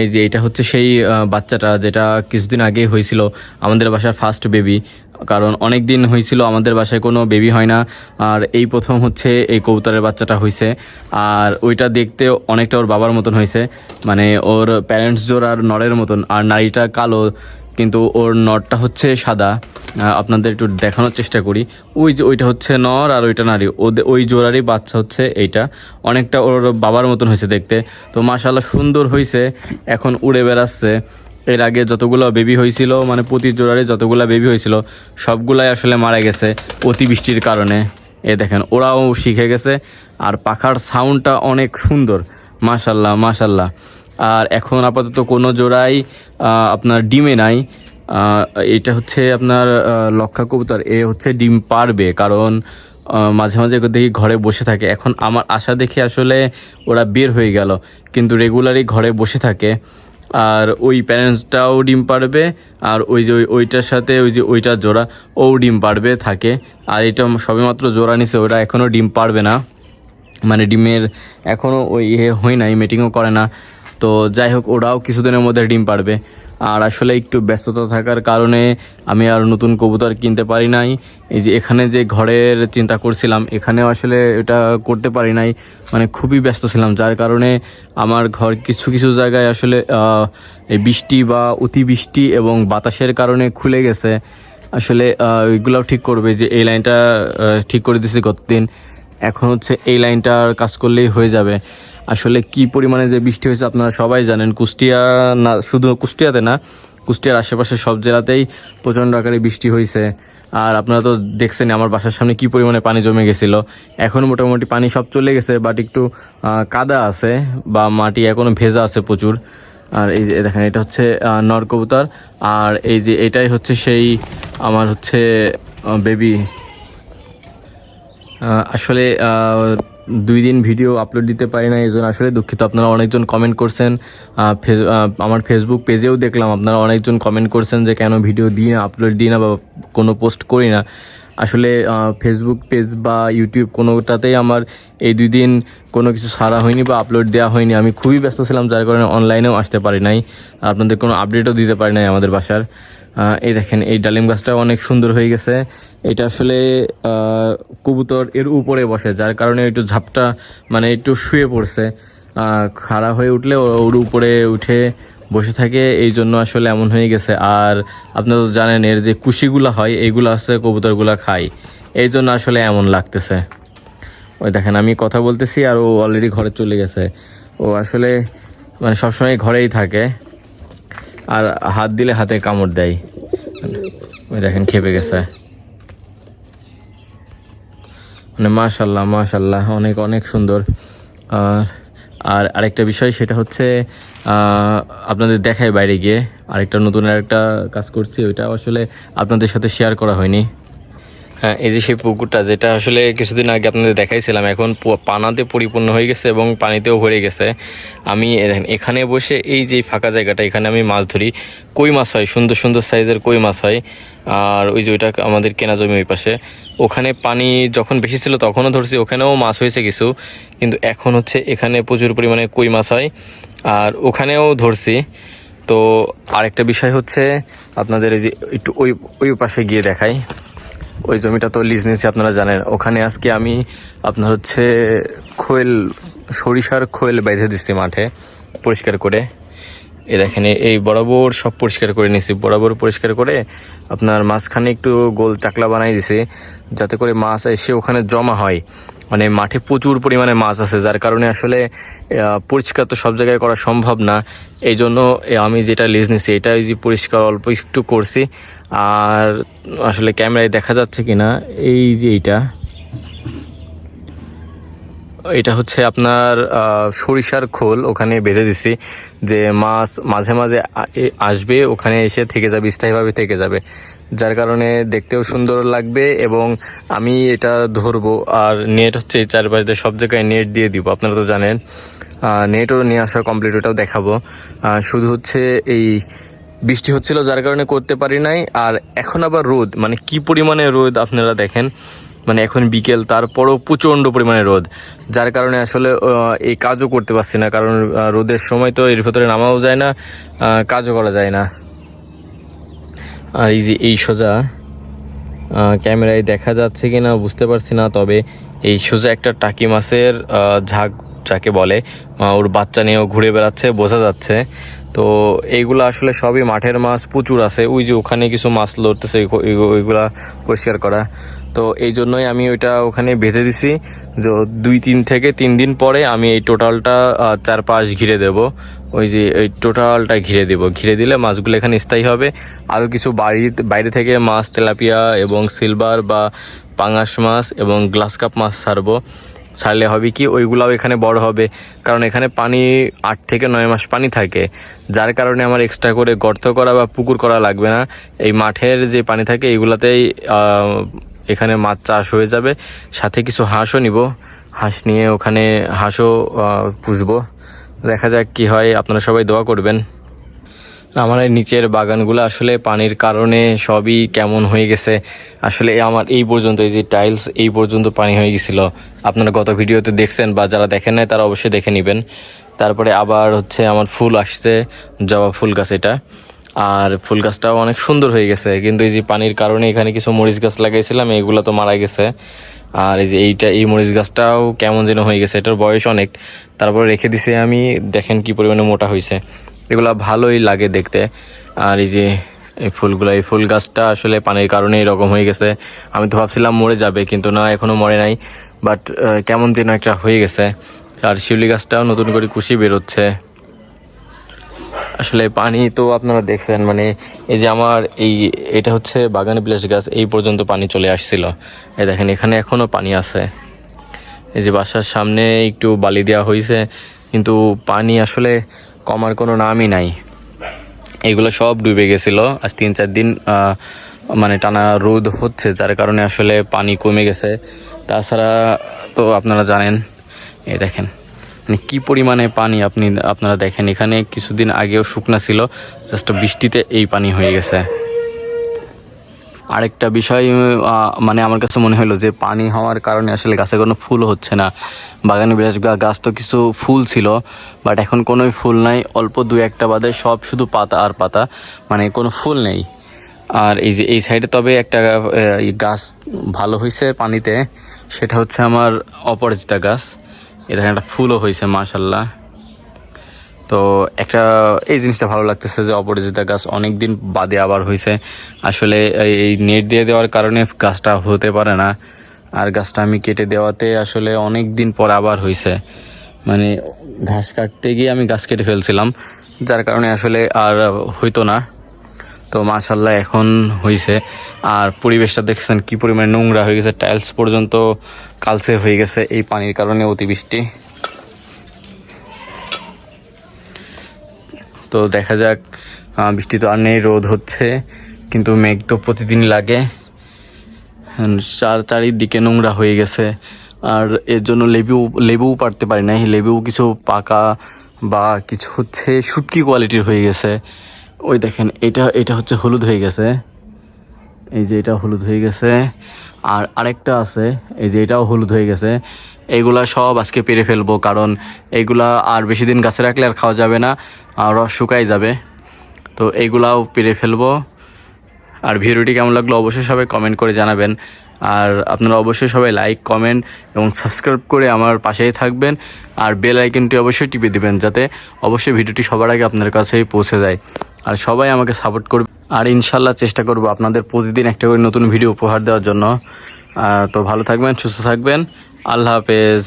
এই যে এটা হচ্ছে সেই বাচ্চাটা যেটা কিছুদিন আগেই হয়েছিল, আমাদের বাসার ফার্স্ট বেবি। কারণ অনেক দিন হয়েছিল আমাদের বাসায় কোনো বেবি হয় না, আর এই প্রথম হচ্ছে এই কবুতরের বাচ্চাটা হয়েছে। আর ওইটা দেখতে অনেকটা ওর বাবার মতন হয়েছে, মানে ওর প্যারেন্টস জোর আর নরের মতন, আর নারীটা কালো কিন্তু ওর নরটা হচ্ছে সাদা। আপনাদের একটু দেখানোর চেষ্টা করি। ওই যে ওইটা হচ্ছে নর আর ওইটা নারী, ওই জোড়ারই বাচ্চা হচ্ছে এইটা। অনেকটা ওর বাবার মতন হয়েছে দেখতে। তো মাশাআল্লাহ সুন্দর হয়েছে, এখন উড়ে বেড়াচ্ছে। এর আগে যতগুলো বেবি হয়েছিল, মানে প্রতি জোড়ারে যতগুলো বেবি হয়েছিল সবগুলাই আসলে মারা গেছে অতিবৃষ্টির কারণে। এ দেখেন ওরাও শিখে গেছে, আর পাখার সাউন্ডটা অনেক সুন্দর, মাশাআল্লাহ মাশাআল্লাহ। আর এখন আপাতত কোনো জোড়াই আপনার ডিমে নাই। এটা হচ্ছে আপনার লক্ষা কবুতর, এ হচ্ছে ডিম পারবে, কারণ মাঝে মাঝে দেখি ঘরে বসে থাকে। এখন আমার আশা দেখে আসলে ওরা বের হয়ে গেল, কিন্তু রেগুলারই ঘরে বসে থাকে। আর ওই প্যারেন্টসটাও ডিম পারবে, আর ওই যে ওইটার সাথে ওই যে ওইটা জোড়া ও ডিম পারবে থাকে। আর এটা সবেমাত্র জোড়া নিছে, ওরা এখনও ডিম পারবে না, মানে ডিমের এখনও ওই হয় নাই, মিটিংও করে না। তো যাই হোক, ওরাও কিছুদিনের মধ্যে ডিম পারবে। আর আসলে একটু ব্যস্ততা থাকার কারণে আমি আর নতুন কবুতর কিনতে পারি নাই। এই যে এখানে যে ঘরের চিন্তা করছিলাম, এখানেও আসলে এটা করতে পারি নাই, মানে খুবই ব্যস্ত ছিলাম, যার কারণে আমার ঘর কিছু কিছু জায়গায় আসলে এই বৃষ্টি বা অতিবৃষ্টি এবং বাতাসের কারণে খুলে গেছে। আসলে ওইগুলাও ঠিক করবে, যে এই লাইনটা ঠিক করে দিয়েছি গতদিন, এখন হচ্ছে এই লাইনটার কাজ করলেই হয়ে যাবে। আসলে কি পরিমাণে যে বৃষ্টি হয়েছে আপনারা সবাই জানেন, কুষ্টিয়া না, শুধু কুষ্টিয়াতে না, কুষ্টিয়ার আশেপাশে সব জেলাতেই প্রচণ্ড আকারে বৃষ্টি হয়েছে। আর আপনারা তো দেখছেন আমার বাসার সামনে কি পরিমাণে পানি জমে গেছিলো। এখন মোটামুটি পানি সব চলে গেছে, বাট একটু কাদা আছে বা মাটি এখনও ভেজা আছে প্রচুর। আর এই যে দেখেন এটা হচ্ছে নর কবুতর, আর এই যে এটাই হচ্ছে সেই আমার হচ্ছে বেবি। আসলে 2 দিন ভিডিও আপলোড দিতে পারি না, এই জন্য আসলে দুঃখিত। আপনারা অনেকজন কমেন্ট করছেন, আমার ফেসবুক পেজেও দেখলাম আপনারা অনেকজন কমেন্ট করছেন যে কেন ভিডিও দিই না, আপলোড দিই না বা কোনো পোস্ট করি না। আসলে ফেসবুক পেজ বা ইউটিউব কোনোটাতেই আমার এই 2 দিন কোনো কিছু ছাড়া হয়নি বা আপলোড দেওয়া হয়নি। আমি খুবই ব্যস্ত ছিলাম, যার কারণে অনলাইনেও আসতে পারি নাই, আপনাদের কোনো আপডেটও দিতে পারি নাই আমাদের বাসার। এই দেখেন এই ডালিম গাছটাও অনেক সুন্দর হয়ে গেছে। এটা আসলে কবুতর এর উপরে বসে, যার কারণে একটু ঝাপটা, মানে একটু শুয়ে পড়ছে। খাড়া হয়ে উঠলে ওর উপরে উঠে বসে থাকে, এই জন্য আসলে এমন হয়ে গেছে। আর আপনারা তো জানেন এর যে কুশিগুলো হয় এইগুলো আছে কবুতরগুলো খায়, এই জন্য আসলে এমন লাগতেছে। ওই দেখেন আমি কথা বলতেছি আর ও অলরেডি ঘরে চলে গেছে। ও আসলে মানে সবসময় ঘরেই থাকে, আর হাত দিলে হাতে কামড় দেয়। ওই দেখেন খেপে গেছে। মানে মাশাল্লাহ মাশাল্লাহ, অনেক অনেক সুন্দর। আর আরেকটা বিষয় সেটা হচ্ছে আপনাদের দেখায় বাইরে গিয়ে আরেকটা নতুন আরেকটা কাজ করছি, ওইটা আসলে আপনাদের সাথে শেয়ার করা হয়নি। হ্যাঁ, এই যে সেই পুকুরটা যেটা আসলে কিছুদিন আগে আপনাদের দেখাইছিলাম, এখন পানাতে পরিপূর্ণ হয়ে গেছে এবং পানিতেও ভরে গেছে। আমি এখানে বসে এই যে ফাঁকা জায়গাটা, এখানে আমি মাছ ধরি। কই মাছ হয়, সুন্দর সুন্দর সাইজের কই মাছ হয়। আর ওই যে ওইটা আমাদের কেনা জমি ওই পাশে, ওখানে পানি যখন বেশি ছিল তখনও ধরছি, ওখানেও মাছ হয়েছে কিছু। কিন্তু এখন হচ্ছে এখানে প্রচুর পরিমাণে কই মাছ হয়, আর ওখানেও ধরছি। তো আরেকটা বিষয় হচ্ছে আপনাদের এই যে একটু ওই ওই পাশে গিয়ে দেখাই, ওই জমিটা তো লিজ নিয়েছি আপনারা জানেন। ওখানে আজকে আমি আপনার হচ্ছে সরিষার খোল বেঁধে দিচ্ছি মাঠে পরিষ্কার করে। এ দেখেন এই বরাবর সব পরিষ্কার করে নিছি, বরাবর পরিষ্কার করে আপনার মাঝখানে একটু গোল চাকলা বানাই দিছি, যাতে করে মাছ এসে ওখানে জমা হয়। মানে মাঠে প্রচুর পরিমাণে মাছ আছে, যার কারণে আসলে পরিষ্কার তো সব জায়গায় করা সম্ভব না। এই জন্য আমি যেটা লিজ নিছি এটা এই যে পরিষ্কার অল্প একটু করছি। আর আসলে ক্যামেরায় দেখা যাচ্ছে কিনা, এই যে এটা হচ্ছে আপনার সরিষার খোল ওখানে বেঁধে দিছি, যে মাছ মাঝে মাঝে আসবে, ওখানে এসে থেকে যাবে, স্থায়ীভাবে থেকে যাবে, যার কারণে দেখতেও সুন্দর লাগবে। এবং আমি এটা ধরবো, আর নেট হচ্ছে এই চারপাশে সব জায়গায় নেট দিয়ে দিব, আপনারা তো জানেন। নেটও নিয়ে আসা কমপ্লিট, ওটাও দেখাবো। শুধু হচ্ছে এই বৃষ্টি হচ্ছিল যার কারণে করতে পারি নাই। আর এখন আবার রোদ, মানে কি পরিমাণে রোদ আপনারা দেখেন, মানে এখন বিকেল, তারপরও প্রচণ্ড পরিমাণে রোদ, যার কারণে আসলে এই কাজও করতে পারছি না, কারণ রোদের সময় তো এর ভেতরে নামাও যায় না, কাজও করা যায় না। আর এই যে এই সোজা ক্যামেরায় দেখা যাচ্ছে কি না বুঝতে পারছি না, তবে এই সোজা একটা টাকি মাছের ঝাঁক যাকে বলে, ওর বাচ্চা নিয়েও ঘুরে বেড়াচ্ছে, বোঝা যাচ্ছে। তো এইগুলো আসলে সবই মাঠের মাছ, প্রচুর আছে। ওই যে ওখানে কিছু মাছ লড়তেছে, ওইগুলা পরিষ্কার করা। তো এই জন্যই আমি ওইটা ওখানে বেঁধে দিছি, যে 2-3 থেকে 3 দিন পরে আমি এই টোটালটা চারপাশ ঘিরে দেব। ওই যে এই টোটালটা ঘিরে দিলে মাছগুলো এখানে স্থায়ী হবে। আরও কিছু বাইরে থেকে মাছ, তেলাপিয়া এবং সিলভার বা পাঙাশ মাছ এবং গ্লাস কাপ মাছ ছাড়লে হবে কি, ওইগুলাও এখানে বড় হবে, কারণ এখানে পানি 8 থেকে 9 মাস পানি থাকে, যার কারণে আমার এক্সট্রা করে গর্ত করা বা পুকুর করা লাগবে না। এই মাঠের যে পানি থাকে এইগুলাতেই এখানে মাছ চাষ হয়ে যাবে। সাথে কিছু হাঁসও নিব, হাঁস নিয়ে ওখানে হাঁসও পুষবো। দেখা যাক কি হয়, আপনারা সবাই দোয়া করবেন। আমার এই নিচের বাগানগুলো আসলে পানির কারণে সবই কেমন হয়ে গেছে। আসলে আমার এই পর্যন্ত, এই যে টাইলস এই পর্যন্ত পানি হয়ে গেছিল, আপনারা গত ভিডিওতে দেখছেন, বা যারা দেখেন নাই তারা অবশ্যই দেখে নেবেন। তারপরে আবার হচ্ছে আমার ফুল আসছে, জবা ফুল গাছ এটা, আর ফুল গাছটাও অনেক সুন্দর হয়ে গেছে, কিন্তু এই যে পানির কারণে এখানে কিছু মরিচ গাছ লাগাইছিলাম, এইগুলো তো মারা গেছে। আর এই যে এই মরিচ গাছটাও কেমন যেন হয়ে গেছে, এটার বয়স অনেক, তারপরে রেখে দিছি আমি। দেখেন কি পরিমাণে মোটা হয়েছে, এগুলা ভালোই লাগে দেখতে। আর এই যে এই ফুল গাছটা আসলে পানির কারণে এরকম হয়ে গেছে। আমি তো ভাবছিলাম মরে যাবে, কিন্তু না, এখনো মরে নাই, বাট কেমন যেন একটা হয়ে গেছে। আর শিউলি গাছটাও নতুন করে কুশি বেরোচ্ছে। আসলে পানি তো আপনারা দেখছেন, মানে এই যে আমার এটা হচ্ছে বাগানে বিলাস গাছ, এই পর্যন্ত পানি চলে আসছিল। এই দেখেন এখানে এখনো পানি আছে। এই যে বাসার সামনে একটু বালি দেওয়া হয়েছে, কিন্তু পানি আসলে কমার কোনো নামই নাই। এগুলো সব ডুবে গেছিল। আজ 3-4 দিন মানে টানা রোদ হচ্ছে, যার কারণে আসলে পানি কমে গেছে। তাছাড়া তো আপনারা জানেন, এই দেখেন মানে কি পরিমাণে পানি আপনারা দেখেন। এখানে কিছুদিন আগেও শুকনা ছিল, জাস্ট বৃষ্টিতে এই পানি হয়ে গেছে। আরেকটা বিষয় মানে আমার কাছে মনে হলো যে পানি হওয়ার কারণে আসলে গাছে কোনো ফুল হচ্ছে না। বাগানে বিলাস গাছ তো কিছু ফুল ছিল, বাট এখন কোনোই ফুল নাই, অল্প 2-1টা বাদে সব শুধু পাতা আর পাতা, মানে কোনো ফুল নেই। আর এই যে এই সাইডে তবে একটা গাছ ভালো হয়েছে পানিতে, সেটা হচ্ছে আমার অপরাজিতা গাছ। দেখেন একটা ফুলও হয়েছে মাশাল্লাহ। তো একটা এই জিনিসটা ভালো লাগতেছে যে অপরাজিতা গাছ অনেক দিন বাদে আবার হয়েছে। আসলে এই নেট দিয়ে দেওয়ার কারণে গাছটা হতে পারে না, আর গাছটা আমি কেটে দেওয়াতে আসলে অনেক দিন পর আবার হয়েছে। মানে ঘাস কাটতে গিয়ে আমি গাছ কেটে ফেলছিলাম, যার কারণে আসলে আর হইতো না। তো মাশাল্লাহ এখন হয়েছে। আর পরিবেশটা দেখছেন কি পরিমাণে নোংরা হয়ে গেছে, টাইলস পর্যন্ত কালচে হয়ে গেছে এই পানির কারণে, অতিবৃষ্টি। তো দেখা যাক, বৃষ্টি তো আর নেই, রোদ হচ্ছে, কিন্তু মেঘ তো প্রতিদিন লাগে। চারিদিকে নোংরা হয়ে গেছে, আর এর জন্য লেবুও পারতে পারি নাই। লেবুও কিছু পাকা বা কিছু হচ্ছে শুটকি কোয়ালিটির হয়ে গেছে। ওই দেখেন এটা হচ্ছে হলুদ হয়ে গেছে, এই যে এটা হলুদ হয়ে গেছে। আর আরেকটা আছে, এই যে এটাও হলুদ হয়ে গেছে। এইগুলা সব আজকে পেরে ফেলবো, কারণ এইগুলা আর বেশি দিন গাছে রাখলে আর খাওয়া যাবে না, আর রস শুকাই যাবে। তো এইগুলাও পেরে ফেলবো। আর ভিডিওটি কেমন লাগলো অবশ্যই সবাই কমেন্ট করে জানাবেন। আর আপনারা অবশ্যই সবাই লাইক, কমেন্ট এবং সাবস্ক্রাইব করে আমার পাশেই থাকবেন। আর বেল আইকনটি অবশ্যই টিপে দিবেন, যাতে অবশ্যই ভিডিওটি সবার আগে আপনার কাছেই পৌঁছে যায়। আর সবাই আমাকে সাপোর্ট করবে, আর ইনশাল্লাহ চেষ্টা করব আপনাদের প্রতিদিন একটা করে নতুন ভিডিও উপহার দেওয়ার জন্য। তো ভালো থাকবেন, সুস্থ থাকবেন, আল্লাহ হাফেজ।